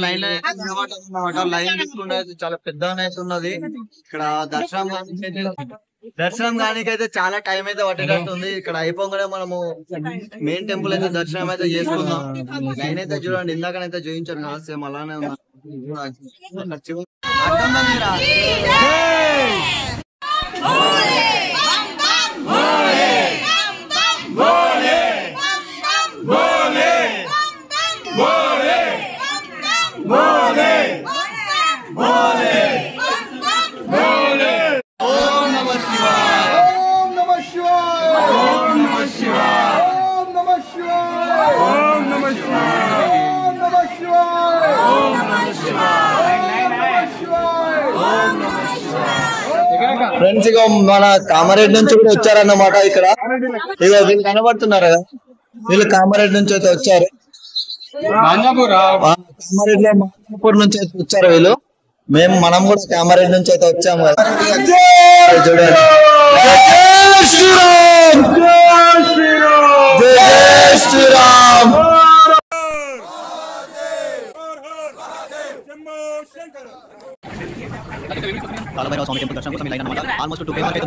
లైన్ లైన్ తీసుకుంటే చాలా పెద్దగా అయితే ఉన్నది. ఇక్కడ దర్శనం కానికి అయితే చాలా టైం అయితే పట్టేటట్టు ఉంది. ఇక్కడ అయిపోగానే మనము మెయిన్ టెంపుల్ అయితే దర్శనం అయితే చేసుకుందాం. లైన్ అయితే చూడండి, ఇందాకనైతే చూపించారు కదా, సేమ్ అలానే ఉన్నా. ఫ్రెండ్స్ ఇక మన కామారెడ్డి నుంచి కూడా వచ్చారన్నమాట. ఇక్కడ ఇక వీళ్ళు కనబడుతున్నారు కదా, వీళ్ళు కామారెడ్డి నుంచి అయితే వచ్చారు. కామారెడ్డిలో మాంజాపూర్ నుంచి అయితే వచ్చారు వీళ్ళు. మనం కూడా కామారెడ్డి నుంచి అయితే వచ్చాము కదా. చూడండి, జై శ్రీరామ్, జై శ్రీరామ్. కాలభైరవ స్వామి టెంపుల్ దర్శనం కోసం లైన్ అనమాట. ఆల్మోస్ట్ 2 km అయితే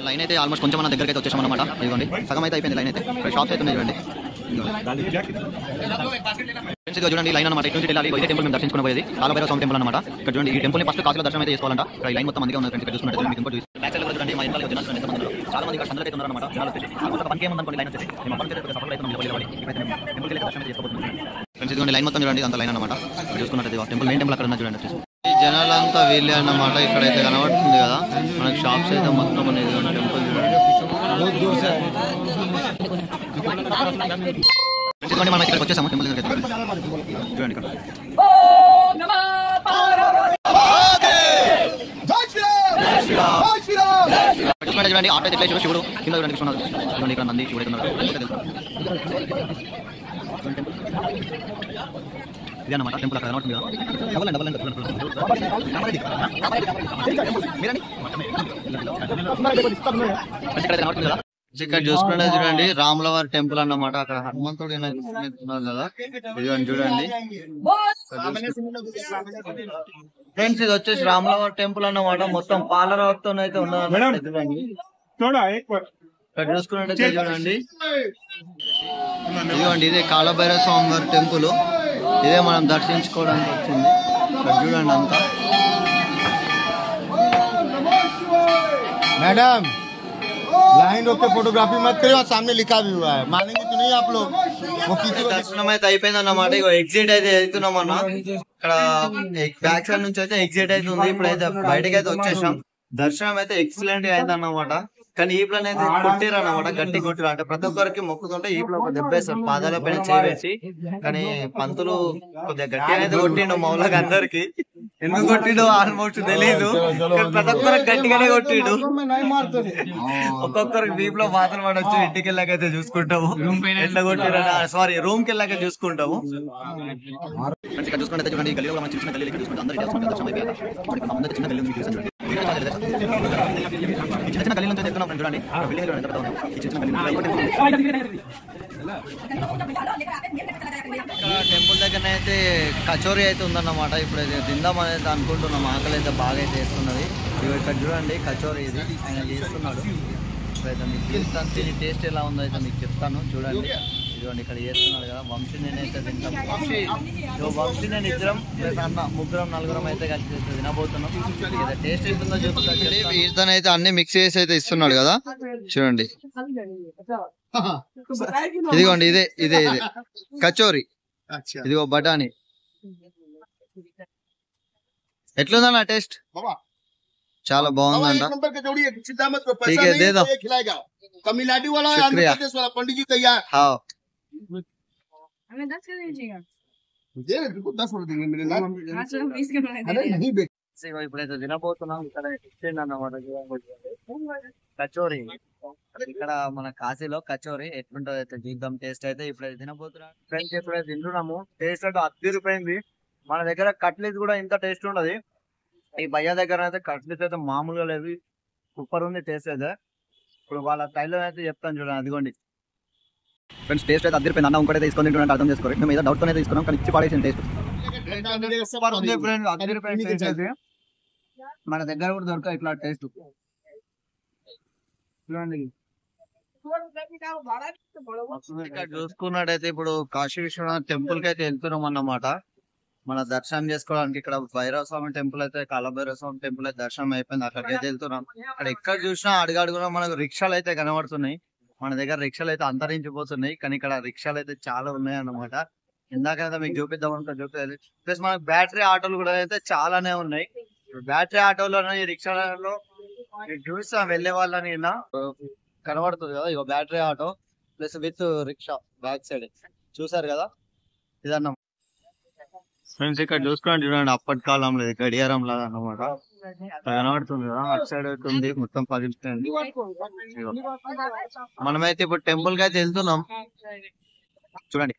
లైన్ అయితే ఆల్మోస్ట్ కొంచెం మన దగ్గరికి అయితే వచ్చేసాం అనమాట. ఇదిగోండి సగం అయితే అయిపోయింది లైన్ అయితే. ఇక్కడ షాప్స్ అయితే ఉన్నాయి చూడండి. ఫ్రెండ్స్ ఇదిగో చూడండి లైన్ అనమాట. ఇటు నుంచి వెళ్ళాలి. ఇదే టెంపుల్ మేము దర్శించుకుని పోయేది కాలభైరవ స్వామి టెంపుల్ అనమాట. ఇక్కడ చూడండి ఈ టెంపుల్ ని ఫస్ట్ కాశీలో దర్శనం అయితే చేసుకోవాలంట. ఇక్కడ లైన్ మొత్తం మందిగా ఉంది ఫ్రెండ్స్. ఇక్కడ చూసుకుంటే మీకు ఇంకోటి బ్యాక్ సైడ్ చూడండి, మా ఇంట్లో జనాలు ఎంత మంది ఉన్నారు. చాలా మంది ఇక్కడ సందర్భం అయితే ఉన్నారన్నమాట. జనాలు వచ్చేసి ఆల్మోస్ట్ 1 km ఉందనుకోండి లైన్ వచ్చేసి. మేము అప్పటికే సపోర్ట్ అయితే నిలబడి ఇప్పుడైతే మేము టెంపుల్కి వెళ్ళి దర్శనం చేసుకోబోతున్నాం. ఫ్రెండ్స్ ఇదిగోండి లైన్ మొత్తం చూడండి, అంత లైన్ అనమాట. చూసుకున్నట్టు టెంపుల్ మెయిన్ టెంపుల్ అక్కడ ఉన్న చూడండి వచ్చేసి. ఈ జనాలంతా వీళ్ళే అన్నమాట. ఇక్కడైతే కనబడుతుంది కదా మనకి షాప్స్ అయితే మొత్తం అనేది టెంపుల్ చూడండి. మనం ఇక్కడికి వచ్చేసాము టెంపుల్ దగ్గర చూడండి. ఇక్కడ చూడండి ఆటో అయితే శివుడు కింద చూడండి కృష్ణుడు చూడండి. ఇక్కడ నంది శివుడు ఉన్నారు. ఇదే అన్నమాట టెంపుల్ అక్కడ కనబడుతుంది కదా. ఇక్కడ చూసుకుంటే చూడండి రాములవారి టెంపుల్ అన్నమాట. అక్కడ హనుమంతుడు కదా, ఇదిగోండి చూడండి ఫ్రెండ్స్. ఇది వచ్చేసి రాములవారి టెంపుల్ అన్నమాట. మొత్తం పాలరావుతో అయితే ఉన్నది చూడండి. ఇక్కడ చూసుకున్నట్టయితే చూడండి, ఇదిగోండి ఇదే కాలభైరవ స్వామి వారి టెంపుల్. ఇదే మనం దర్శించుకోవడానికి వచ్చింది. ఇక్కడ చూడండి అంతా. मैडम लाइन रोक के फोटोग्राफी मत करिए, और सामने लिखा भी हुआ है, मानेंगे तो नहीं आप लोग। वो किसी को దర్శనం అయితే అయిపోయింది అన్నమాట. ఇక ఎగ్జిట్ అయితే అవుతున్నాం అన్న. ఇక్కడ బ్యాక్ సైడ్ నుంచి అయితే ఎగ్జిట్ అవుతుంది. ఇప్పుడైతే బయటకి అయితే వచ్చేసాం. దర్శనం అయితే ఎక్సలెంట్ గా అయింది అన్నమాట. కానీ ఈ ప్లాన్ అయితే కొట్టిరు అన్నమాట, గట్టి కొట్టిరు. అంటే ప్రతి ఒక్కరికి మొక్కుతుంటే ఈ ప్లాన్ ఒక దెబ్బేస్తారు పాదాల పైన చేసి. కానీ పంతులు కొద్దిగా గట్టిగా అయితే కొట్టిండు మౌలకి అందరికి. ఎందుకు కొట్టిండు ఆల్మోస్ట్ తెలియదు, ప్రతి ఒక్కరికి గట్టిగానే కొట్టిండు. ఒక్కొక్కరికి వీప్ లో మాత్రం పడవచ్చు. ఇంటికి వెళ్ళాకైతే చూసుకుంటాము ఎట్లా కొట్టిరు. సారీ రూమ్ కి వెళ్ళాక చూసుకుంటాము. ఇక్కడ చూసుకుంటే చూడండి ఈ గల్లీలో చిన్న గల్లీ చూసుకుంటే అందరూ చిన్న గల్లీ చూడండి. చిన్న చిన్న గల్లీ నుంచి వెళ్తున్నాం చూడండి. బిల్డింగ్ చూడండి ఎంత పెద్దగా ఉంది. ఈ చిన్న టెంపుల్ దగ్గర అయితే కచోరీ అయితే ఉందన్నమాట. ఇప్పుడైతే తిందాం అనేది అనుకుంటున్నాం. ఆకలి అయితే బాగా అయితే వేస్తున్నది. ఇక్కడ చూడండి కచోరీ ఇది ఆయన చేస్తున్నాడు. ఇప్పుడైతే మీకు చూస్తాను దీని టేస్ట్ ఎలా ఉందో అయితే మీకు చెప్తాను చూడండి. ఇదిగోండి ఇక్కడ చేస్తున్నాడు కదా వంశీ, నేనైతే తింటాం. వంశీ నేను ఇద్దరం ప్లస్ అన్న ముగ్గురం నలుగురం అయితే కలిసి తినబోతున్నాం. టేస్ట్ ఎంతుందో చెప్తాను. ఇతనైతే అన్ని మిక్స్ చేసి అయితే ఇస్తున్నాడు కదా చూడండి. ఇదిగోండి ఇదే ఇదే ఇదే కచోరీ. ఇదిగో బఠానీ. ఎట్లుందన్న టేస్ట్? చాలా బాగుందంట. तमिलनाडु वाला आंध्र प्रदेश वाला पंडित जी तैयार। हमें 10 कर दीजिएगा। मुझे 10 कर देंगे मेरे नाम। हाँ चलो 20 के बना अरे नहीं बेच ఇప్పుడైతే తినబోతున్నాం. ఇక్కడ ఎక్స్టెండ్ అన్నమాట కచోరీ. ఇక్కడ మన కాశీలో కచోరీ ఎట్లుంటది అయితే చూద్దాం. టేస్ట్ అయితే ఇప్పుడైతే తినబోతున్నాం ఫ్రెండ్స్. ఇప్పుడైతే తింటున్నాము. టేస్ట్ అంటే అద్దరిపోయింది. మన దగ్గర కట్లీస్ కూడా ఇంత టేస్ట్ ఉండదు. ఈ భయ్య దగ్గర అయితే కట్లీస్ అయితే మామూలుగా లేదు, సూపర్ ఉంది టేస్ట్ అయితే. ఇప్పుడు వాళ్ళ స్టైల్లో అయితే చెప్తాను చూడండి. అదిగోండి ఫ్రెండ్స్ టేస్ట్ అయితే అదిరిపోయింది. అన్న ఇంకోటి తీసుకొని తింటున్నట్టు అర్థం చేసుకోరు. మేము ఏదో డౌట్తోనే తీసుకున్నాం కానీ ఇచ్చి పడేసిన టేస్ట్. మన దగ్గర కూడా దొరకదు ఇట్లా టేస్ట్. ఇక్కడ చూసుకున్నట్టయితే ఇప్పుడు కాశీ విశ్వనాథ్ టెంపుల్ కి అయితే వెళ్తున్నాం అన్నమాట. మన దర్శనం చేసుకోవడానికి ఇక్కడ భైరవ స్వామి టెంపుల్ అయితే కాలభైరవ స్వామి టెంపుల్ అయితే దర్శనం అయిపోయింది. అక్కడికి అయితే వెళ్తున్నాం. అక్కడ ఎక్కడ చూసినా అడుగడుగునా మనకు రిక్షాలు అయితే కనబడుతున్నాయి. మన దగ్గర రిక్షాలు అయితే అంతరించిపోతున్నాయి కానీ ఇక్కడ రిక్షాలు అయితే చాలా ఉన్నాయి అన్నమాట. ఇందాకైతే మీకు చూపిద్దాం అనుకో చూపించాలి. ప్లస్ మనకు బ్యాటరీ ఆటోలు కూడా అయితే చాలానే ఉన్నాయి. బ్యాటరీ ఆటోలో ఈ రిక్షాలలో చూస్తా వెళ్ళే వాళ్ళని కనబడుతుంది కదా. ఇక battery auto plus with rickshaw back side చూసారు కదా. ఇదన్న ఫ్రెండ్స్ ఇక్కడ చూసుకోండి చూడండి అప్పటి కాలంలో గడియారం లాగా అన్నమాట. కనబడుతుంది కదా అటు సైడ్ అవుతుంది మొత్తం పగిలిపోయింది. మనమైతే ఇప్పుడు టెంపుల్ కి అయితే వెళ్తున్నాం చూడండి.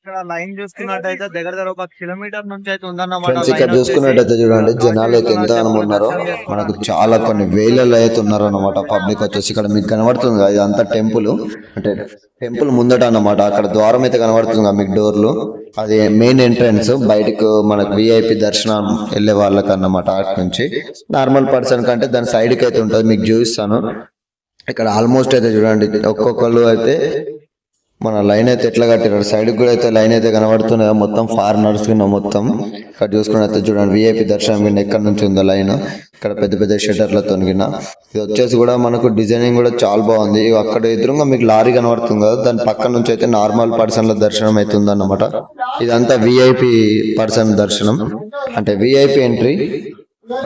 ఇక్కడ లైన్ చూసుకున్నట్టయితే దగ్గర ఒక కిలోమీటర్ నుంచి అయితే ఉందన్నమాట. ఫ్రెండ్స్ ఇక్కడ చూసుకున్నట్టయితే చూడండి జనాలు అయితే ఎంత ఉన్నారో మనకు చాలా కొన్ని వేలలో అయితే ఉన్నారు అన్నమాట. పబ్లిక్ వచ్చేసి ఇక్కడ మీకు కనబడుతుంది కదా ఇదంతా టెంపుల్, అంటే టెంపుల్ ముందట అన్నమాట. అక్కడ ద్వారం అయితే కనబడుతుంది కదా మీకు డోర్లు, అది మెయిన్ ఎంట్రన్స్. బయటకు మనకు విఐపి దర్శనం వెళ్ళే వాళ్ళకి అన్నమాట. అటు నుంచి నార్మల్ పర్సన్ కంటే దాని సైడ్ కి అయితే ఉంటుంది, మీకు చూపిస్తాను. ఇక్కడ ఆల్మోస్ట్ అయితే చూడండి ఒక్కొక్కళ్ళు అయితే మన లైన్ అయితే ఎట్లా కట్టారు. సైడ్ కూడా అయితే లైన్ అయితే కనబడుతున్నాయి మొత్తం ఫారినర్స్ కింద మొత్తం. ఇక్కడ చూసుకుని అయితే చూడండి విఐపి దర్శనం కింద ఎక్కడ నుంచి ఉందో లైన్. ఇక్కడ పెద్ద పెద్ద షట్టర్లతో కింద ఇది వచ్చేసి కూడా మనకు డిజైనింగ్ కూడా చాలా బాగుంది. అక్కడ ఎదురుగా మీకు లారీ కనబడుతుంది కదా, దాని పక్క నుంచి అయితే నార్మల్ పర్సన్ల దర్శనం అవుతుంది అన్నమాట. ఇదంతా విఐపి పర్సన్ దర్శనం, అంటే విఐపి ఎంట్రీ.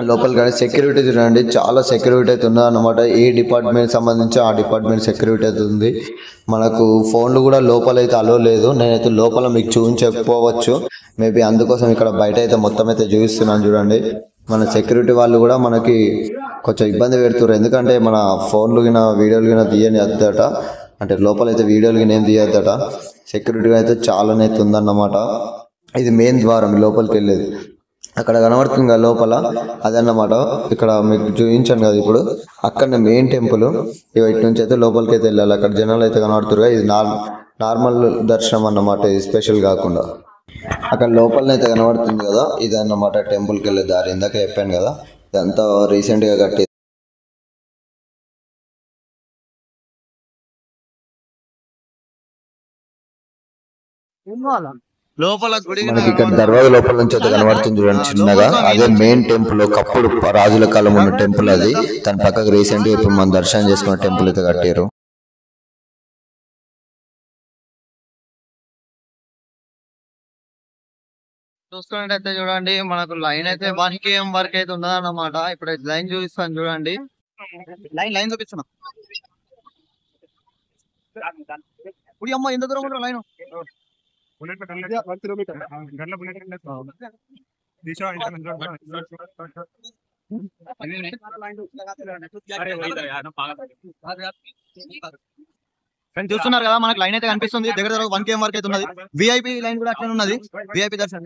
లోపలికి కానీ సెక్యూరిటీ చూడండి చాలా సెక్యూరిటీ అయితే ఉన్నది అన్నమాట. ఏ డిపార్ట్మెంట్ సంబంధించి ఆ డిపార్ట్మెంట్ సెక్యూరిటీ అయితే ఉంది. మనకు ఫోన్లు కూడా లోపల అయితే అలో లేదు. నేనైతే లోపల మీకు చూపించకపోవచ్చు మేబీ, అందుకోసం ఇక్కడ బయట అయితే మొత్తం అయితే చూపిస్తున్నాను చూడండి. మన సెక్యూరిటీ వాళ్ళు కూడా మనకి కొంచెం ఇబ్బంది పెడుతున్నారు, ఎందుకంటే మన ఫోన్లు గిన వీడియోలు గిన తీయని వద్దట, అంటే లోపల అయితే వీడియోలు గిన ఏం తీయద్దట. సెక్యూరిటీ అయితే చాలానే ఉందన్నమాట. ఇది మెయిన్ ద్వారం లోపలికి వెళ్ళేది. అక్కడ కనబడుతుంది కదా లోపల అదన్నమాట. ఇక్కడ మీకు చూపించాను కదా ఇప్పుడు, అక్కడ మెయిన్ టెంపుల్. ఇటు నుంచి అయితే లోపలికి అయితే వెళ్ళాలి. అక్కడ జనాలు అయితే కనబడుతున్నారు. ఇది నార్మల్ దర్శనం అన్నమాట, ఇది స్పెషల్ కాకుండా. అక్కడ లోపలనైతే కనబడుతుంది కదా ఇది అన్నమాట టెంపుల్కి వెళ్ళే దారి. ఇందాక చెప్పాను కదా ఇదంతా రీసెంట్ గా కట్టి లోపల గుడి మనకి ఇక్కడ దర్వాజా లోపల నుంచి అయితే కనబడుతుంది చూడండి చిన్నగా. అదే మెయిన్ టెంపుల్, ఒకప్పుడు రాజుల కాలం ఉన్న టెంపుల్ అది. దాని పక్కకు రీసెంట్ గా ఇప్పుడు మనం దర్శనం చేసుకున్న టెంపుల్ అయితే కట్టారు. చూసుకున్నట్టయితే చూడండి మనకు లైన్ అయితే 1 km వరకు అయితే ఉన్నదన్నమాట. ఇప్పుడు లైన్ చూపిస్తాను చూడండి. లైన్ చూపిస్తున్నా. ఇప్పుడు అమ్మ ఎంత దూరం లైన్ ఫ్రెండ్స్ చూస్తున్నారు కదా మనకు లైన్ అయితే కనిపిస్తుంది. దగ్గర 1 km వరకు అయితే ఉన్నది. విఐపి లైన్ కూడా అట్లా ఉన్నది. విఐపి దర్శనం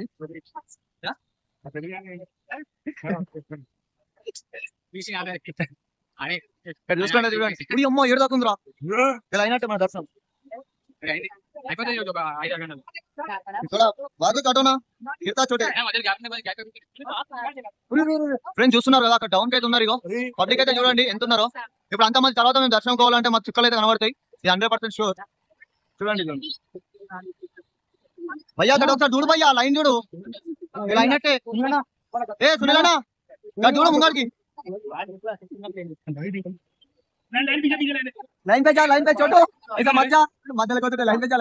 చూసుకోండి చూడండి. ఇప్పుడు అమ్మ ఏడు దాకా ఉందిరా ఇలా అయినట్టు మన దర్శనం. ఫ్రెండ్స్ చూస్తున్నారు కదా అక్కడ టౌన్ కి అయితే ఉన్నారు. ఇగో పబ్లిక్ అయితే చూడండి ఎంత ఉన్నారో. ఇప్పుడు అంత మంది తర్వాత మేము దర్శనం కావాలంటే మాకు చుక్కలు అయితే కనబడతాయి. ఇది 100% షూర్. చూడండి భయ్యా అక్కడ ఒకసారి చూడు భయ్యా లైన్ చూడు ఇలా అయినట్టే. ఏ సునీలనా చూడు ముంగడికి लाइन पे जा छोटू ऐसा मत जा मध्य को लाइन पे जा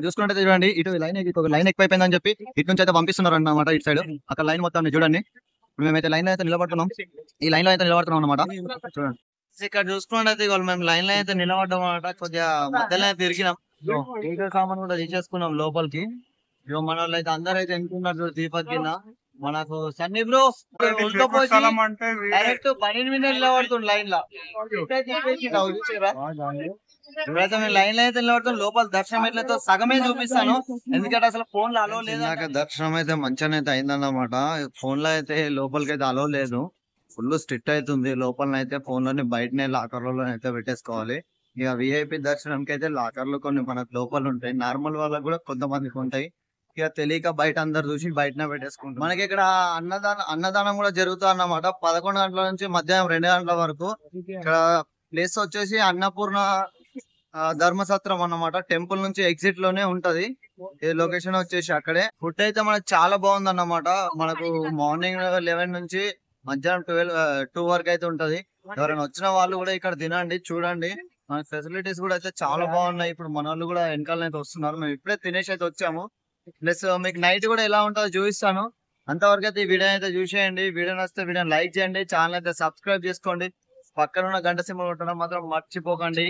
చూసుకుంటే చూడండి ఇటు లైన్ ఎక్కువైపోయిందని చెప్పి ఇటు నుంచి అయితే పంపిస్తున్నారు అన్నమాట. ఇటు సైడ్ అక్కడ లైన్ మొత్తం చూడండి ఇప్పుడు మేమైతే లైన్ లో అయితే నిలబడుతున్నాం. ఈ లైన్ లో అయితే నిలబడుతున్నాం అనమాట. చూడండి ఇక్కడ చూసుకున్నట్టు అయితే ఇవాళ మేము లైన్ లో అయితే నిలబడ్డాం అనమాట. కొద్దిగా మధ్యలో తిరిగినాం, ఇంకా సామాన్ కూడా తీసేసుకున్నాం లోపలికి. ఇక మన వాళ్ళు అయితే అందరూ అయితే ఎంటున్నారు దీపక్ కింద. మనకు సన్నీ బ్రో ఉల్కపోసి డైరెక్ట్ బండి మీద నిలబడుతుంది లైన్ లో. ఇప్పుడైతే మేము లైన్ లో అయితే నిలబడుతాం. లోపల దర్శనం ఎట్లయితే సగమే చూపిస్తాను, ఎందుకంటే అసలు ఫోన్ లో అలో లేదు. నాకు దర్శనం అయితే మంచిగానే అయితే అయిందన్నమాట. ఫోన్ లో అయితే లోపలికి అయితే అలో లేదు, ఫుల్ స్ట్రిక్ట్ అవుతుంది. లోపలనైతే ఫోన్ లోని బయటనే లాకర్లలో అయితే పెట్టేసుకోవాలి. ఇక విఐపి దర్శనంకి అయితే లాకర్లు కొన్ని మనకు లోపల ఉంటాయి, నార్మల్ వాళ్ళకి కూడా కొంతమందికి ఉంటాయి. ఇక తెలియక బయట అందరు చూసి బయటనే పెట్టేసుకుంటాం. మనకి ఇక్కడ అన్నదానం కూడా జరుగుతుంది అన్నమాట. 11 గంటల నుంచి మధ్యాహ్నం 2 గంటల వరకు. ఇక్కడ ప్లేస్ వచ్చేసి అన్నపూర్ణ ధర్మసత్రం అన్నమాట. టెంపుల్ నుంచి ఎగ్జిట్ లోనే ఉంటది. ఈ లొకేషన్ వచ్చేసి అక్కడే. ఫుడ్ అయితే మనకు చాలా బాగుంది అన్నమాట. మనకు మార్నింగ్ 11 నుంచి మధ్యాహ్నం 2 వరకు అయితే ఉంటది. ఎవరైనా వచ్చిన వాళ్ళు కూడా ఇక్కడ తినండి, చూడండి. మన ఫెసిలిటీస్ కూడా అయితే చాలా బాగున్నాయి. ఇప్పుడు మన వాళ్ళు కూడా వెనకాలనైతే వస్తున్నారు. మేము ఇప్పుడే తినేసి అయితే వచ్చాము. ప్లస్ మీకు నైట్ కూడా ఎలా ఉంటుందో చూపిస్తాను. అంతవరకు అయితే ఈ వీడియో అయితే చూసేయండి. వీడియో నచ్చితే వీడియోని లైక్ చేయండి, ఛానల్ అయితే సబ్స్క్రైబ్ చేసుకోండి, పక్కన ఉన్న గంట సింబల్ కొట్టడం మాత్రం మర్చిపోకండి.